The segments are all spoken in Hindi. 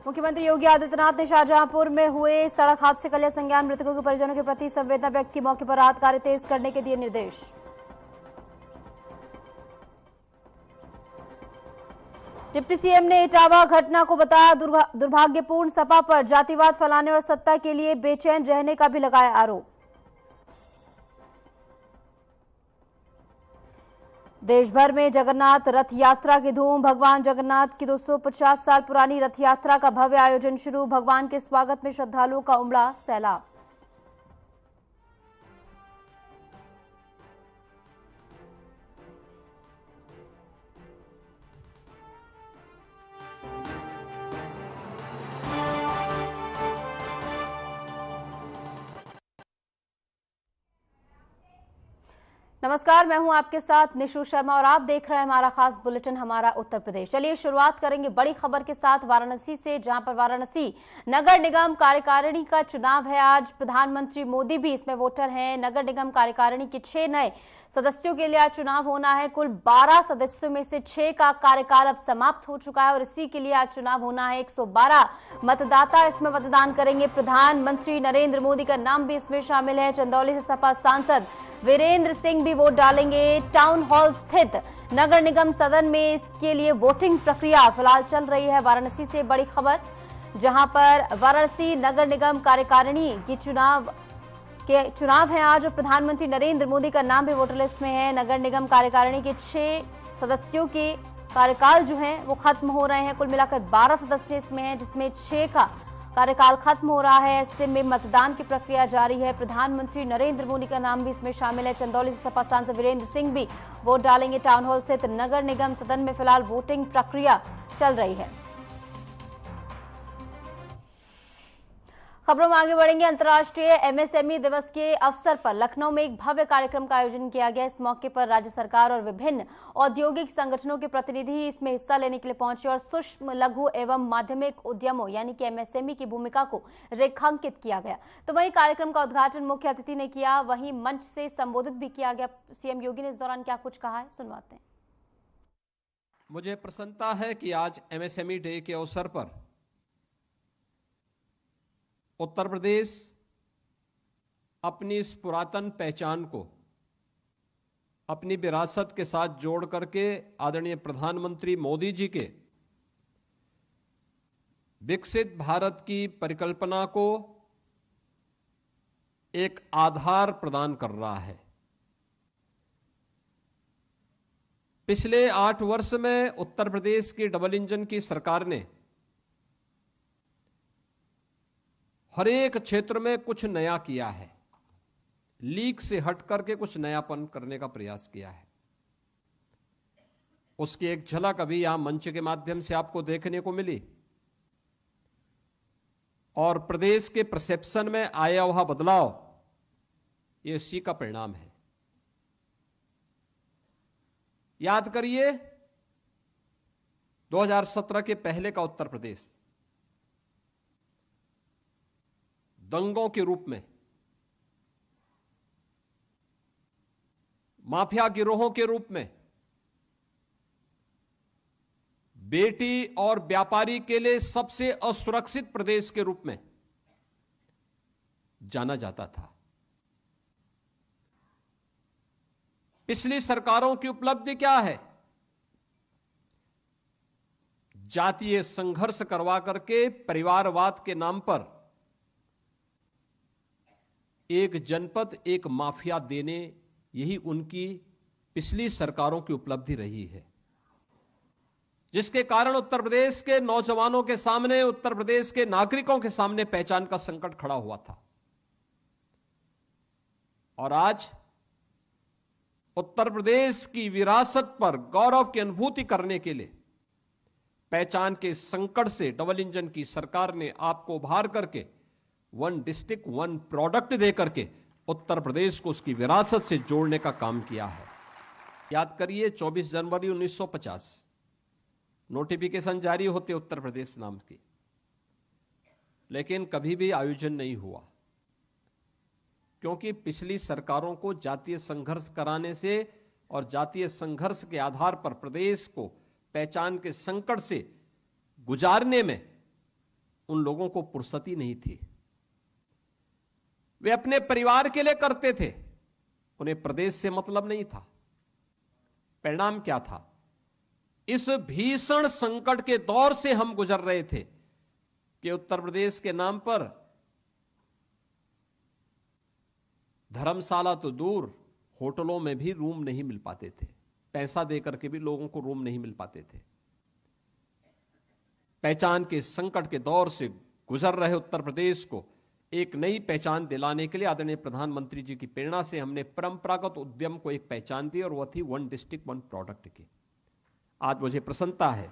मुख्यमंत्री योगी आदित्यनाथ ने शाहजहांपुर में हुए सड़क हादसे का लिया संज्ञान। मृतकों के परिजनों के प्रति संवेदना व्यक्त की। मौके पर राहत कार्य तेज करने के दिए निर्देश। डिप्टी सीएम ने इटावा घटना को बताया दुर्भाग्यपूर्ण। सपा पर जातिवाद फैलाने और सत्ता के लिए बेचैन रहने का भी लगाया आरोप। देश भर में जगन्नाथ रथ यात्रा की धूम। भगवान जगन्नाथ की 250 साल पुरानी रथ यात्रा का भव्य आयोजन शुरू। भगवान के स्वागत में श्रद्धालुओं का उमड़ा सैलाब। नमस्कार, मैं हूं आपके साथ निशु शर्मा और आप देख रहे हैं हमारा खास बुलेटिन हमारा उत्तर प्रदेश। चलिए शुरुआत करेंगे बड़ी खबर के साथ वाराणसी से, जहां पर वाराणसी नगर निगम कार्यकारिणी का चुनाव है। आज प्रधानमंत्री मोदी भी इसमें वोटर हैं। नगर निगम कार्यकारिणी के 6 नए सदस्यों के लिए आज चुनाव होना है। कुल 12 सदस्यों में से 6 का कार्यकाल अब समाप्त हो चुका है और इसी के लिए आज चुनाव होना है। 112 मतदाता इसमें मतदान करेंगे। प्रधानमंत्री नरेंद्र मोदी का नाम भी इसमें शामिल है। चंदौली से सपा सांसद वीरेंद्र सिंह भी वोट डालेंगे। टाउन हॉल स्थित नगर निगम सदन में इसके लिए वोटिंग प्रक्रिया फिलहाल चल रही है। वाराणसी से बड़ी खबर, जहां पर वाराणसी नगर निगम कार्यकारिणी की चुनाव है आज और प्रधानमंत्री नरेंद्र मोदी का नाम भी वोटर लिस्ट में है। नगर निगम कार्यकारिणी के 6 सदस्यों के कार्यकाल जो हैं वो खत्म हो रहे हैं। कुल मिलाकर 12 सदस्य इसमें हैं, जिसमें 6 का कार्यकाल खत्म हो रहा है। ऐसे में मतदान की प्रक्रिया जारी है। प्रधानमंत्री नरेंद्र मोदी का नाम भी इसमें शामिल है। चंदौली से सपा सांसद वीरेंद्र सिंह भी वोट डालेंगे। टाउन हॉल स्थित नगर निगम सदन में फिलहाल वोटिंग प्रक्रिया चल रही है। खबरों में आगे बढ़ेंगे। अंतर्राष्ट्रीय एमएसएमई दिवस के अवसर पर लखनऊ में एक भव्य कार्यक्रम का आयोजन किया गया। इस मौके पर राज्य सरकार और विभिन्न औद्योगिक संगठनों के प्रतिनिधि इसमें हिस्सा लेने के लिए पहुंचे और सूक्ष्म लघु एवं माध्यमिक उद्यमों यानी कि एमएसएमई की भूमिका को रेखांकित किया गया। तो वहीं कार्यक्रम का उद्घाटन मुख्य अतिथि ने किया, वहीं मंच से संबोधित भी किया गया। सीएम योगी ने इस दौरान क्या कुछ कहा है, सुनवाते हैं। मुझे प्रसन्नता है कि आज एमएसएमई डे के अवसर पर उत्तर प्रदेश अपनी इस पुरातन पहचान को अपनी विरासत के साथ जोड़ करके आदरणीय प्रधानमंत्री मोदी जी के विकसित भारत की परिकल्पना को एक आधार प्रदान कर रहा है। पिछले 8 वर्ष में उत्तर प्रदेश की डबल इंजन की सरकार ने हर एक क्षेत्र में कुछ नया किया है। लीक से हट करके कुछ नयापन करने का प्रयास किया है। उसकी एक झलक अभी यहां मंच के माध्यम से आपको देखने को मिली और प्रदेश के परसेप्शन में आया हुआ बदलाव ये इसी का परिणाम है। याद करिए 2017 के पहले का उत्तर प्रदेश दंगों के रूप में, माफिया गिरोहों के रूप में, बेटी और व्यापारी के लिए सबसे असुरक्षित प्रदेश के रूप में जाना जाता था। पिछली सरकारों की उपलब्धि क्या है? जातीय संघर्ष करवा करके परिवारवाद के नाम पर एक जनपद एक माफिया देने, यही उनकी पिछली सरकारों की उपलब्धि रही है, जिसके कारण उत्तर प्रदेश के नौजवानों के सामने, उत्तर प्रदेश के नागरिकों के सामने पहचान का संकट खड़ा हुआ था। और आज उत्तर प्रदेश की विरासत पर गौरव की अनुभूति करने के लिए पहचान के संकट से डबल इंजन की सरकार ने आपको उभार करके 1 डिस्ट्रिक्ट 1 प्रोडक्ट दे करके उत्तर प्रदेश को उसकी विरासत से जोड़ने का काम किया है। याद करिए 24 जनवरी 1950 नोटिफिकेशन जारी होते उत्तर प्रदेश नाम की, लेकिन कभी भी आयोजन नहीं हुआ, क्योंकि पिछली सरकारों को जातीय संघर्ष कराने से और जातीय संघर्ष के आधार पर प्रदेश को पहचान के संकट से गुजारने में उन लोगों को फुर्सत ही नहीं थी। वे अपने परिवार के लिए करते थे, उन्हें प्रदेश से मतलब नहीं था। परिणाम क्या था? इस भीषण संकट के दौर से हम गुजर रहे थे कि उत्तर प्रदेश के नाम पर धर्मशाला तो दूर, होटलों में भी रूम नहीं मिल पाते थे। पैसा देकर के भी लोगों को रूम नहीं मिल पाते थे। पहचान के संकट के दौर से गुजर रहे उत्तर प्रदेश को एक नई पहचान दिलाने के लिए आदरणीय प्रधानमंत्री जी की प्रेरणा से हमने परंपरागत उद्यम को एक पहचान दी और वह थी वन डिस्ट्रिक्ट वन प्रोडक्ट की। आज मुझे प्रसन्नता है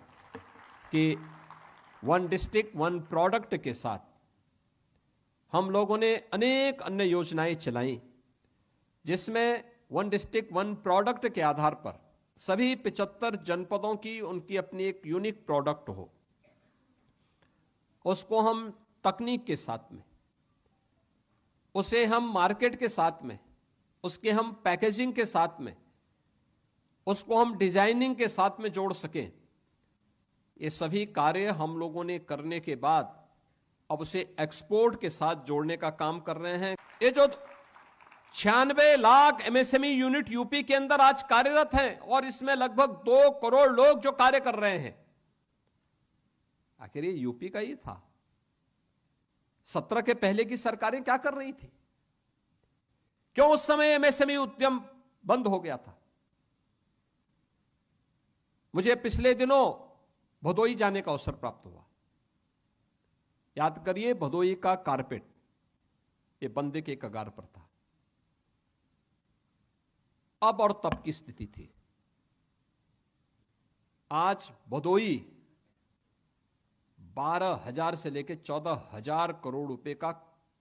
कि वन डिस्ट्रिक्ट वन प्रोडक्ट के साथ हम लोगों ने अनेक अन्य योजनाएं चलाई, जिसमें वन डिस्ट्रिक्ट वन प्रोडक्ट के आधार पर सभी 75 जनपदों की उनकी अपनी एक यूनिक प्रोडक्ट हो, उसको हम तकनीक के साथ में, उसे हम मार्केट के साथ में, उसके हम पैकेजिंग के साथ में, उसको हम डिजाइनिंग के साथ में जोड़ सकें। ये सभी कार्य हम लोगों ने करने के बाद अब उसे एक्सपोर्ट के साथ जोड़ने का काम कर रहे हैं। ये जो 96 लाख एमएसएमई यूनिट यूपी के अंदर आज कार्यरत हैं और इसमें लगभग 2 करोड़ लोग जो कार्य कर रहे हैं, आखिर ये यूपी का ही था। 17 के पहले की सरकारें क्या कर रही थी? क्यों उस समय एमएसएमई उद्यम बंद हो गया था? मुझे पिछले दिनों भदोई जाने का अवसर प्राप्त हुआ। याद करिए, भदोई का कारपेट ये बंदे के कगार पर था। अब और तब की स्थिति थी। आज भदोई 12,000 से लेकर 14,000 करोड़ रुपए का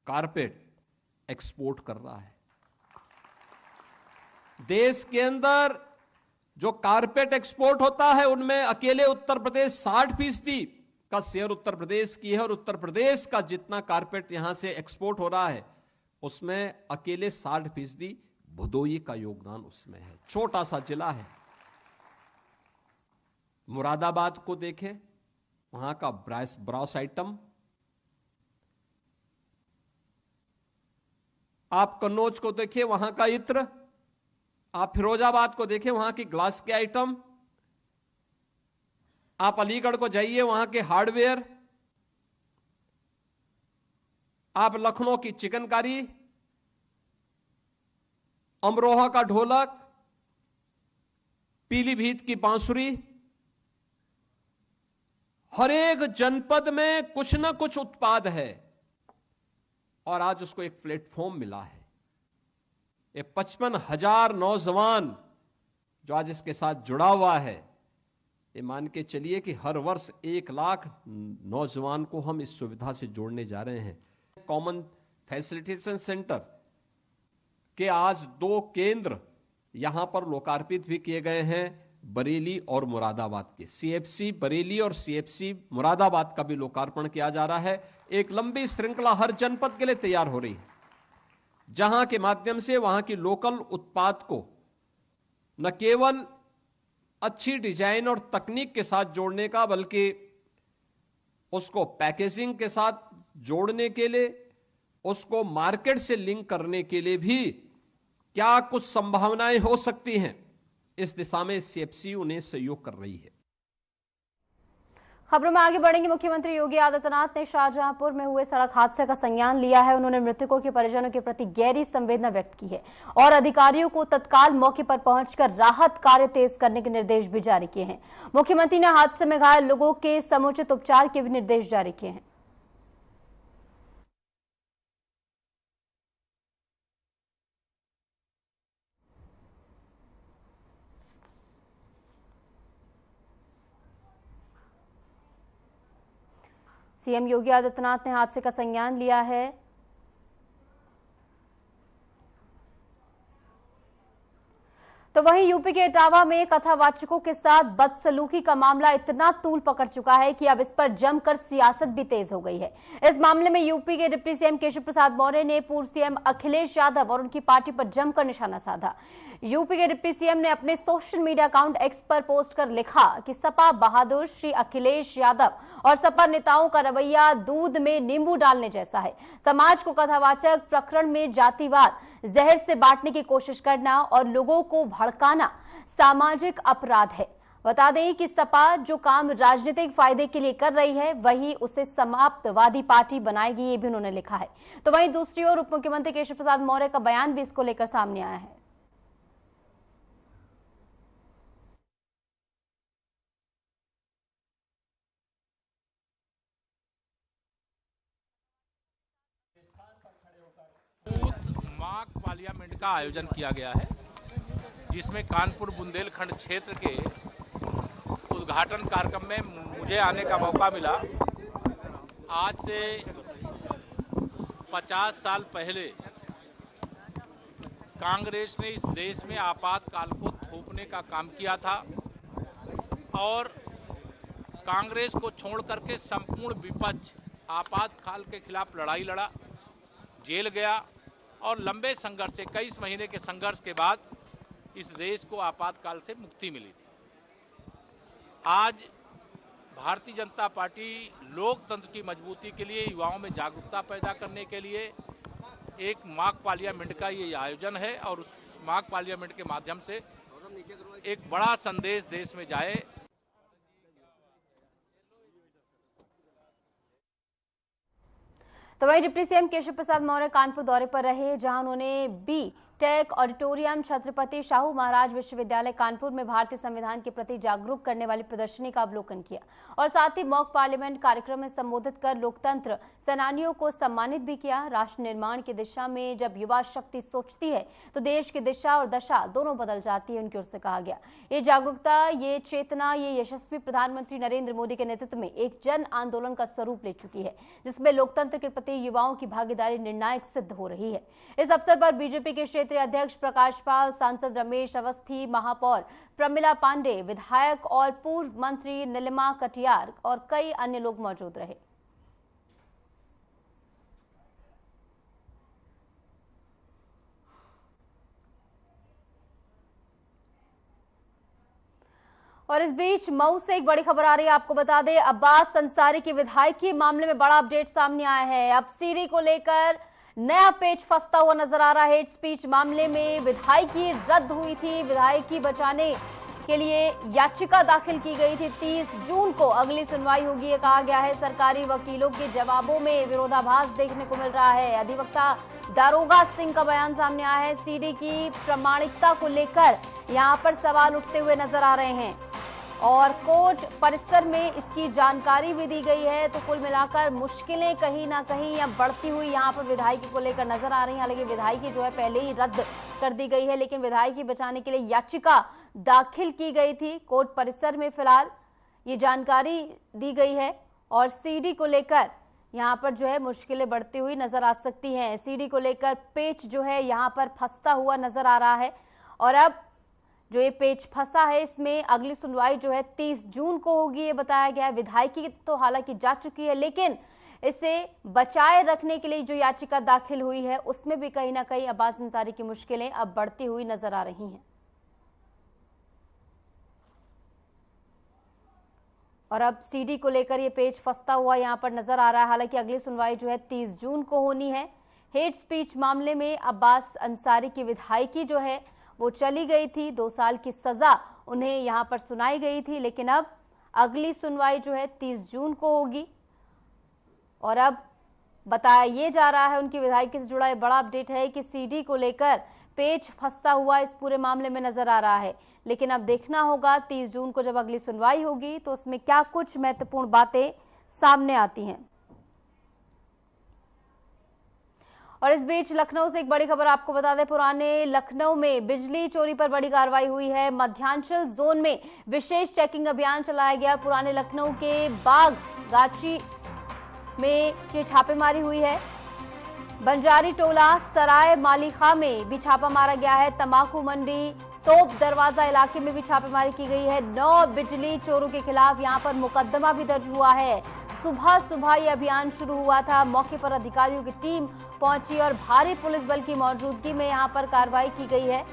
कारपेट एक्सपोर्ट कर रहा है। देश के अंदर जो कारपेट एक्सपोर्ट होता है उनमें अकेले उत्तर प्रदेश 60% का शेयर उत्तर प्रदेश की है, और उत्तर प्रदेश का जितना कारपेट यहां से एक्सपोर्ट हो रहा है उसमें अकेले 60% भदोई का योगदान उसमें है। छोटा सा जिला है। मुरादाबाद को देखें, वहां का ब्रास आइटम, आप कन्नौज को देखें, वहां का इत्र, आप फिरोजाबाद को देखें, वहां की ग्लास के आइटम, आप अलीगढ़ को जाइए, वहां के हार्डवेयर, आप लखनऊ की चिकनकारी, अमरोहा का ढोलक, पीलीभीत की बांसुरी, हर एक जनपद में कुछ ना कुछ उत्पाद है और आज उसको एक प्लेटफॉर्म मिला है। ये 55,000 नौजवान जो आज इसके साथ जुड़ा हुआ है, ये मान के चलिए कि हर वर्ष 1 लाख नौजवान को हम इस सुविधा से जोड़ने जा रहे हैं। कॉमन फैसिलिटेशन सेंटर के आज 2 केंद्र यहां पर लोकार्पित भी किए गए हैं, बरेली और मुरादाबाद के। सीएफसी बरेली और सीएफसी मुरादाबाद का भी लोकार्पण किया जा रहा है। एक लंबी श्रृंखला हर जनपद के लिए तैयार हो रही है, जहां के माध्यम से वहां की लोकल उत्पाद को न केवल अच्छी डिजाइन और तकनीक के साथ जोड़ने का, बल्कि उसको पैकेजिंग के साथ जोड़ने के लिए, उसको मार्केट से लिंक करने के लिए भी क्या कुछ संभावनाएं हो सकती हैं, इस दिशा में सीएफसी उन्हें सहयोग कर रही है। खबरों में आगे बढ़ेंगे। मुख्यमंत्री योगी आदित्यनाथ ने शाहजहांपुर में हुए सड़क हादसे का संज्ञान लिया है। उन्होंने मृतकों के परिजनों के प्रति गहरी संवेदना व्यक्त की है और अधिकारियों को तत्काल मौके पर पहुंचकर राहत कार्य तेज करने के निर्देश भी जारी किए हैं। मुख्यमंत्री ने हादसे में घायल लोगों के समुचित उपचार के भी निर्देश जारी किए हैं। सीएम योगी आदित्यनाथ ने हादसे का संज्ञान लिया है। तो वहीं यूपी के इटावा में कथावाचकों के साथ बदसलूकी का मामला इतना तूल पकड़ चुका है कि अब इस पर जमकर सियासत भी तेज हो गई है। इस मामले में यूपी के डिप्टी सीएम केशव प्रसाद मौर्य ने पूर्व सीएम अखिलेश यादव और उनकी पार्टी पर जमकर निशाना साधा। यूपी के डिप्टी सीएम ने अपने सोशल मीडिया अकाउंट एक्स पर पोस्ट कर लिखा कि सपा बहादुर श्री अखिलेश यादव और सपा नेताओं का रवैया दूध में नींबू डालने जैसा है। समाज को कथावाचक प्रकरण में जातिवाद जहर से बांटने की कोशिश करना और लोगों को भड़काना सामाजिक अपराध है। बता दें कि सपा जो काम राजनीतिक फायदे के लिए कर रही है वही उसे समाप्तवादी पार्टी बनाएगी, ये भी उन्होंने लिखा है। तो वहीं दूसरी ओर उप मुख्यमंत्री केशव प्रसाद मौर्य का बयान भी इसको लेकर सामने आया है। मॉक पार्लियामेंट का आयोजन किया गया है, जिसमें कानपुर बुंदेलखंड क्षेत्र के उद्घाटन कार्यक्रम में मुझे आने का मौका मिला। आज से 50 साल पहले कांग्रेस ने इस देश में आपातकाल को थोपने का काम किया था और कांग्रेस को छोड़ करके संपूर्ण विपक्ष आपातकाल के खिलाफ लड़ाई लड़ा, जेल गया और लंबे संघर्ष से 21 महीने के संघर्ष के बाद इस देश को आपातकाल से मुक्ति मिली थी। आज भारतीय जनता पार्टी लोकतंत्र की मजबूती के लिए, युवाओं में जागरूकता पैदा करने के लिए एक मॉक पार्लियामेंट का ये आयोजन है और उस मॉक पार्लियामेंट के माध्यम से एक बड़ा संदेश देश में जाए। तो वहीं डिप्टी सीएम केशव प्रसाद मौर्य कानपुर दौरे पर रहे, जहां उन्होंने B Tech auditorium Chhatrapati Shahu Maharaj विश्वविद्यालय कानपुर में भारतीय संविधान के प्रति जागरूक करने वाली प्रदर्शनी का अवलोकन किया और साथ ही मॉक पार्लियामेंट कार्यक्रम में संबोधित कर लोकतंत्र सेनानियों को सम्मानित भी किया। राष्ट्र निर्माण की दिशा में जब युवा शक्ति सोचती है तो देश की दिशा और दशा दोनों बदल जाती है, उनकी ओर से कहा गया। ये जागरूकता, ये चेतना, ये यशस्वी प्रधानमंत्री नरेंद्र मोदी के नेतृत्व में एक जन आंदोलन का स्वरूप ले चुकी है, जिसमें लोकतंत्र के प्रति युवाओं की भागीदारी निर्णायक सिद्ध हो रही है। इस अवसर पर बीजेपी के क्षेत्रीय अध्यक्ष प्रकाश पाल, सांसद रमेश अवस्थी, महापौर प्रमिला पांडे, विधायक और पूर्व मंत्री नीलिमा कटियार और कई अन्य लोग मौजूद रहे। और इस बीच मऊ से एक बड़ी खबर आ रही है, आपको बता दें अब्बास अंसारी की विधायकी मामले में बड़ा अपडेट सामने आया है। अब सीडी को लेकर नया पेच फंसता हुआ नजर आ रहा है। हेट स्पीच मामले में विधायकी रद्द हुई थी, विधायकी बचाने के लिए याचिका दाखिल की गई थी। 30 जून को अगली सुनवाई होगी, ये कहा गया है। सरकारी वकीलों के जवाबों में विरोधाभास देखने को मिल रहा है। अधिवक्ता दारोगा सिंह का बयान सामने आया है। सीडी की प्रामाणिकता को लेकर यहां पर सवाल उठते हुए नजर आ रहे हैं और कोर्ट परिसर में इसकी जानकारी भी दी गई है। तो कुल मिलाकर मुश्किलें कहीं ना कहीं या बढ़ती हुई यहाँ पर विधायकी को लेकर नजर आ रही हैं। हालांकि विधायकी जो है पहले ही रद्द कर दी गई है, लेकिन विधायकी बचाने के लिए याचिका दाखिल की गई थी कोर्ट परिसर में। फिलहाल ये जानकारी दी गई है और सीडी को लेकर यहाँ पर जो है मुश्किलें बढ़ती हुई नजर आ सकती हैं। सीडी को लेकर पेच जो है यहाँ पर फंसता हुआ नजर आ रहा है और अब जो ये पेच फंसा है इसमें अगली सुनवाई जो है 30 जून को होगी, ये बताया गया है। विधायकी तो हालांकि जा चुकी है, लेकिन इसे बचाए रखने के लिए जो याचिका दाखिल हुई है उसमें भी कहीं ना कहीं अब्बास अंसारी की मुश्किलें अब बढ़ती हुई नजर आ रही हैं। और अब सीडी को लेकर ये पेच फंसता हुआ यहाँ पर नजर आ रहा है। हालांकि अगली सुनवाई जो है 30 जून को होनी है। हेट स्पीच मामले में अब्बास अंसारी की विधायकी जो है वो चली गई थी, 2 साल की सजा उन्हें यहां पर सुनाई गई थी, लेकिन अब अगली सुनवाई जो है 30 जून को होगी। और अब बताया ये जा रहा है, उनकी विधायकी से जुड़ा एक बड़ा अपडेट है कि सीडी को लेकर पेच फंसता हुआ इस पूरे मामले में नजर आ रहा है। लेकिन अब देखना होगा 30 जून को जब अगली सुनवाई होगी तो उसमें क्या कुछ महत्वपूर्ण बातें सामने आती हैं। और इस बीच लखनऊ से एक बड़ी खबर आपको बता दें, पुराने लखनऊ में बिजली चोरी पर बड़ी कार्रवाई हुई है। मध्यांचल जोन में विशेष चेकिंग अभियान चलाया गया। पुराने लखनऊ के बाग गाची में ये छापेमारी हुई है। बंजारी टोला सराय मालिखा में भी छापा मारा गया है। तंबाकू मंडी तोप दरवाजा इलाके में भी छापेमारी की गई है। 9 बिजली चोरों के खिलाफ यहां पर मुकदमा भी दर्ज हुआ है। सुबह सुबह ये अभियान शुरू हुआ था। मौके पर अधिकारियों की टीम पहुंची और भारी पुलिस बल की मौजूदगी में यहां पर कार्रवाई की गई है।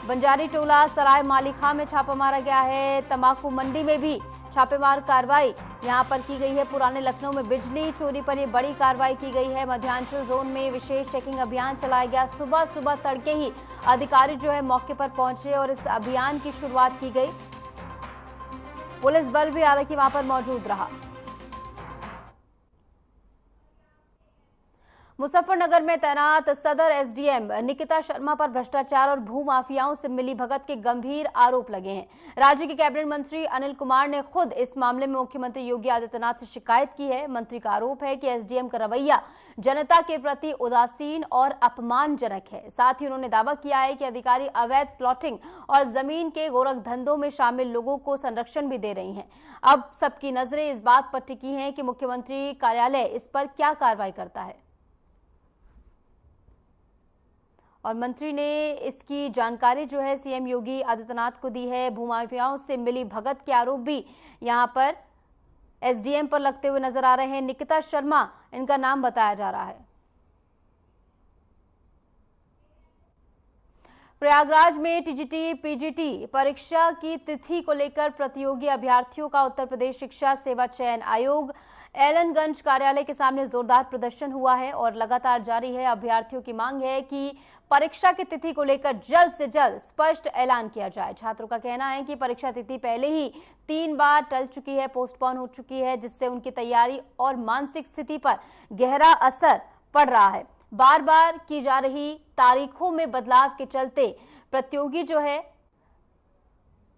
बंजारी टोला सराय मालिखा में छापा मारा गया है। तंबाकू मंडी में भी छापेमार कार्रवाई यहां पर की गई है। पुराने लखनऊ में बिजली चोरी पर यह बड़ी कार्रवाई की गई है। मध्यांचल जोन में विशेष चेकिंग अभियान चलाया गया। सुबह सुबह तड़के ही अधिकारी जो है मौके पर पहुंचे और इस अभियान की शुरुआत की गई। पुलिस बल भी हालांकि वहां पर मौजूद रहा। मुजफ्फरनगर में तैनात सदर एसडीएम निकिता शर्मा पर भ्रष्टाचार और भू माफियाओं से मिली भगत के गंभीर आरोप लगे हैं। राज्य के कैबिनेट मंत्री अनिल कुमार ने खुद इस मामले में मुख्यमंत्री योगी आदित्यनाथ से शिकायत की है। मंत्री का आरोप है कि एसडीएम का रवैया जनता के प्रति उदासीन और अपमानजनक है। साथ ही उन्होंने दावा किया है कि अधिकारी अवैध प्लॉटिंग और जमीन के गोरख धंधों में शामिल लोगों को संरक्षण भी दे रही हैं। अब सबकी नजरें इस बात पर टिकी हैं कि मुख्यमंत्री कार्यालय इस पर क्या कार्रवाई करता है और मंत्री ने इसकी जानकारी जो है सीएम योगी आदित्यनाथ को दी है। भूमाफियाओं से मिली भगत के आरोप भी यहां पर एसडीएम पर लगते हुए नजर आ रहे हैं। निकिता शर्मा इनका नाम बताया जा रहा है। प्रयागराज में टीजीटी पीजीटी परीक्षा की तिथि को लेकर प्रतियोगी अभ्यर्थियों का उत्तर प्रदेश शिक्षा सेवा चयन आयोग एलनगंज कार्यालय के सामने जोरदार प्रदर्शन हुआ है और लगातार जारी है। अभ्यर्थियों की मांग है कि परीक्षा की तिथि को लेकर जल्द से जल्द स्पष्ट ऐलान किया जाए। छात्रों का कहना है कि परीक्षा तिथि पहले ही 3 बार टल चुकी है, पोस्टपोन हो चुकी है, जिससे उनकी तैयारी और मानसिक स्थिति पर गहरा असर पड़ रहा है। बार बार की जा रही तारीखों में बदलाव के चलते प्रतियोगी जो है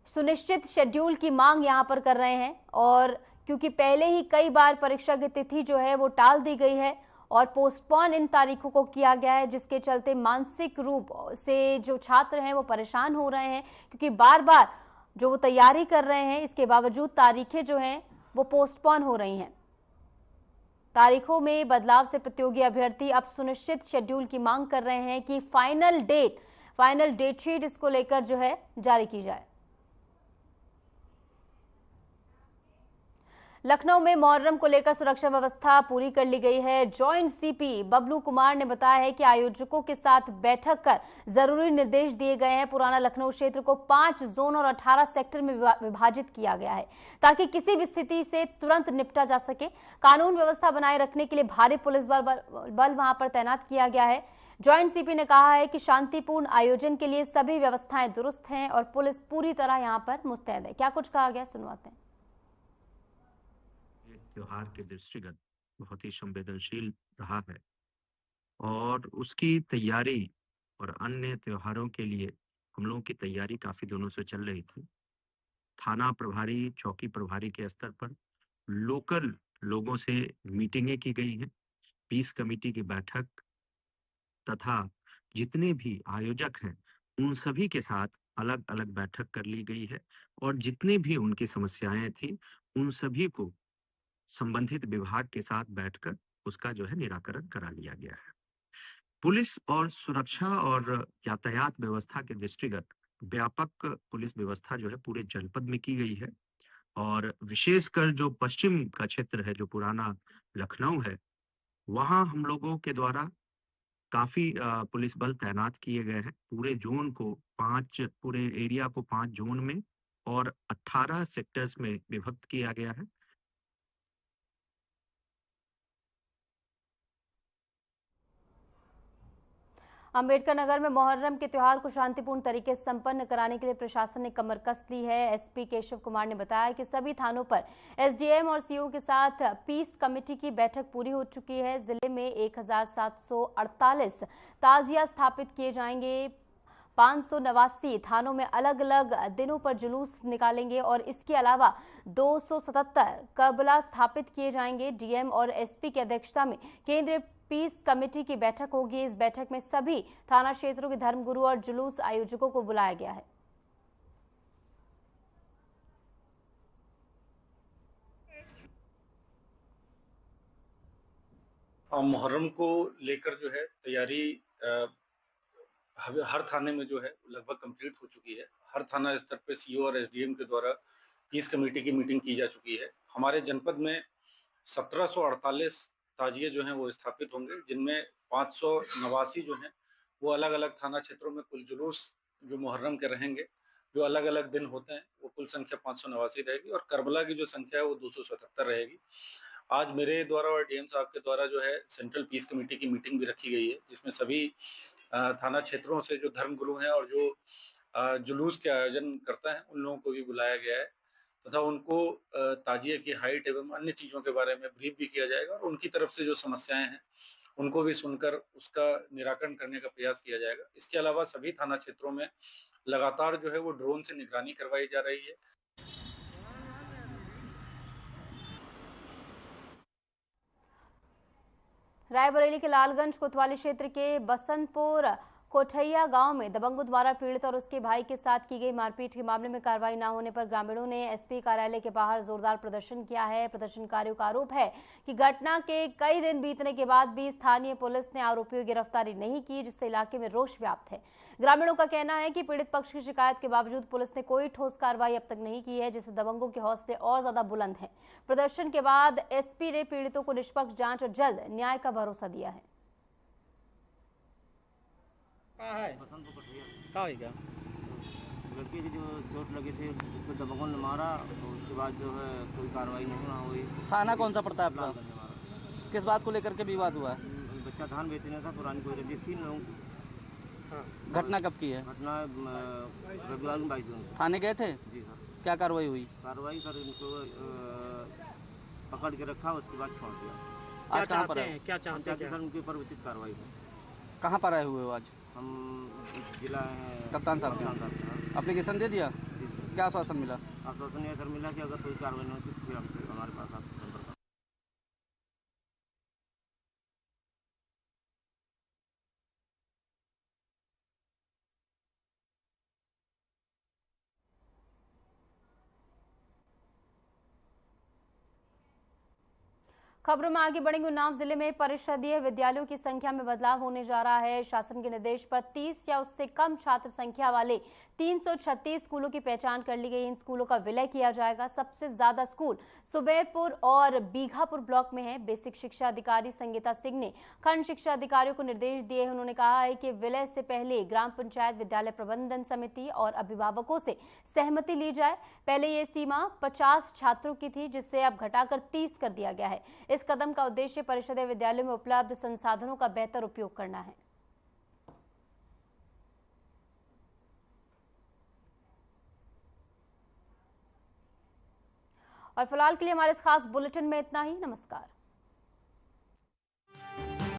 सुनिश्चित शेड्यूल की मांग यहां पर कर रहे हैं और क्योंकि पहले ही कई बार परीक्षा की तिथि जो है वो टाल दी गई है और पोस्टपोन इन तारीखों को किया गया है, जिसके चलते मानसिक रूप से जो छात्र हैं वो परेशान हो रहे हैं क्योंकि बार बार जो वो तैयारी कर रहे हैं इसके बावजूद तारीखें जो हैं वो पोस्टपोन हो रही हैं। तारीखों में बदलाव से प्रतियोगी अभ्यर्थी अब सुनिश्चित शेड्यूल की मांग कर रहे हैं कि फाइनल डेट शीट इसको लेकर जो है जारी की जाए। लखनऊ में मुहर्रम को लेकर सुरक्षा व्यवस्था पूरी कर ली गई है। जॉइंट सीपी बबलू कुमार ने बताया है कि आयोजकों के साथ बैठक कर जरूरी निर्देश दिए गए हैं। पुराना लखनऊ क्षेत्र को 5 जोन और 18 सेक्टर में विभाजित किया गया है ताकि किसी भी स्थिति से तुरंत निपटा जा सके। कानून व्यवस्था बनाए रखने के लिए भारी पुलिस बल वहां पर तैनात किया गया है। जॉइंट सीपी ने कहा है कि शांतिपूर्ण आयोजन के लिए सभी व्यवस्थाएं दुरुस्त हैं और पुलिस पूरी तरह यहां पर मुस्तैद है। क्या कुछ कहा गया, सुनवाते हैं। त्योहार के दृष्टिगत बहुत ही संवेदनशील रहा है और उसकी तैयारी और अन्य त्योहारों के लिए हम लोगों की तैयारी काफी दिनों से चल रही थी। थाना प्रभारी, चौकी प्रभारी के स्तर पर लोकल लोगों से मीटिंगें की गई हैं। पीस कमेटी की बैठक तथा जितने भी आयोजक हैं उन सभी के साथ अलग अलग बैठक कर ली गई है और जितने भी उनकी समस्याएं थी उन सभी को संबंधित विभाग के साथ बैठकर उसका जो है निराकरण करा लिया गया है। पुलिस और सुरक्षा और यातायात व्यवस्था के दृष्टिगत व्यापक पुलिस व्यवस्था जो है पूरे जनपद में की गई है और विशेषकर जो पश्चिम का क्षेत्र है, जो पुराना लखनऊ है, वहां हम लोगों के द्वारा काफी पुलिस बल तैनात किए गए हैं। पूरे जोन को पूरे एरिया को 5 जोन में और 18 सेक्टर्स में विभक्त किया गया है। अंबेडकर नगर में मुहर्रम के त्योहार को शांतिपूर्ण तरीके से संपन्न कराने के लिए प्रशासन ने कमर कस ली है। एसपी केशव कुमार ने बताया कि सभी थानों पर एसडीएम और सीओ के साथ पीस कमेटी की बैठक पूरी हो चुकी है। जिले में 1748 ताजिया स्थापित किए जाएंगे। 589 थानों में अलग अलग दिनों पर जुलूस निकालेंगे और इसके अलावा 277 करबला स्थापित किए जाएंगे। डीएम और एसपी की अध्यक्षता में केंद्रीय पीस कमेटी की बैठक होगी। इस बैठक में सभी थाना क्षेत्रों के धर्मगुरु और जुलूस आयोजकों को बुलाया गया है। मुहर्रम को लेकर जो है तैयारी हर थाने में जो है लगभग कंप्लीट हो चुकी है। हर थाना स्तर पे सीओ और एसडीएम के द्वारा पीस कमेटी की मीटिंग की जा चुकी है। हमारे जनपद में 1748 ताजिए जो हैं वो स्थापित होंगे, जिनमें 589 जो हैं वो अलग-अलग थाना क्षेत्रों में कुल जुलूस जो मुहर्रम के रहेंगे, जो अलग-अलग दिन होते हैं, वो कुल संख्या 589 रहेगी और करबला की जो संख्या है वो 277 रहेगी। आज मेरे द्वारा और डीएम साहब के द्वारा जो है सेंट्रल पीस कमेटी की मीटिंग भी रखी गई है, जिसमें सभी थाना क्षेत्रों से जो धर्मगुरु हैं और जो जुलूस के आयोजन करता है उन लोगों को भी बुलाया गया है तथा उनको ताजिए की हाइट एवं अन्य चीजों के बारे में ब्रीफ भी किया जाएगा और उनकी तरफ से जो समस्याएं हैं उनको भी सुनकर उसका निराकरण करने का प्रयास किया जाएगा। इसके अलावा सभी थाना क्षेत्रों में लगातार जो है वो ड्रोन से निगरानी करवाई जा रही है। रायबरेली के लालगंज कोतवाली क्षेत्र के बसंतपुर कोठैया गांव में दबंगों द्वारा पीड़ित और उसके भाई के साथ की गई मारपीट के मामले में कार्रवाई न होने पर ग्रामीणों ने एसपी कार्यालय के बाहर जोरदार प्रदर्शन किया है। प्रदर्शनकारियों का आरोप है कि घटना के कई दिन बीतने के बाद भी स्थानीय पुलिस ने आरोपियों की गिरफ्तारी नहीं की, जिससे इलाके में रोष व्याप्त है। ग्रामीणों का कहना है कि पीड़ित पक्ष की शिकायत के बावजूद पुलिस ने कोई ठोस कार्रवाई अब तक नहीं की है, जिससे दबंगों के हौसले और ज्यादा बुलंद हैं। प्रदर्शन के बाद एसपी ने पीड़ितों को निष्पक्ष जांच और जल्द न्याय का भरोसा दिया है। क्या लड़के की जो चोट लगी थी उसको दबंगों ने मारा, तो उसके बाद जो है कोई कार्रवाई नहीं हुई। थाना कौन सा पड़ता है आपका? किस बात को लेकर के विवाद हुआ है? बच्चा धान बेचने था, पुरानी कोई रंजिश थी लोगों की। घटना कब की है? घटना रविवार में 22 जून। थाने गए थे? जी सर। क्या कार्रवाई हुई? कार्रवाई सर इनको पकड़ के रखा, उसके बाद छोड़ दिया। आज कहाँ पर है? क्या चाहते हैं सर? उनके ऊपर उचित कार्रवाई हो। कहाँ पर आए हुए हो आज? हम जिला कप्तान साहब ने एप्लीकेशन दे दिया? क्या आश्वासन मिला? आश्वासन यह सर मिला कि अगर कोई कार्रवाई नहीं होती तो फिर हमसे हमारे पास आप संपर्क। खबरों में आगे बढ़ेंगे। उन्नाव जिले में परिषदीय विद्यालयों की संख्या में बदलाव होने जा रहा है। शासन के निर्देश पर 30 या उससे कम छात्र संख्या वाले 336 स्कूलों की पहचान कर ली गई। इन स्कूलों का विलय किया जाएगा। सबसे ज्यादा स्कूल सुबेरपुर और बीघापुर ब्लॉक में है। बेसिक शिक्षा अधिकारी संगीता सिंह ने खंड शिक्षा अधिकारियों को निर्देश दिए हैं। उन्होंने कहा है कि विलय से पहले ग्राम पंचायत, विद्यालय प्रबंधन समिति और अभिभावकों से सहमति ली जाए। पहले ये सीमा 50 छात्रों की थी, जिससे अब घटाकर 30 कर दिया गया है। इस कदम का उद्देश्य परिषदीय विद्यालयों में उपलब्ध संसाधनों का बेहतर उपयोग करना है। और फिलहाल के लिए हमारे इस खास बुलेटिन में इतना ही। नमस्कार।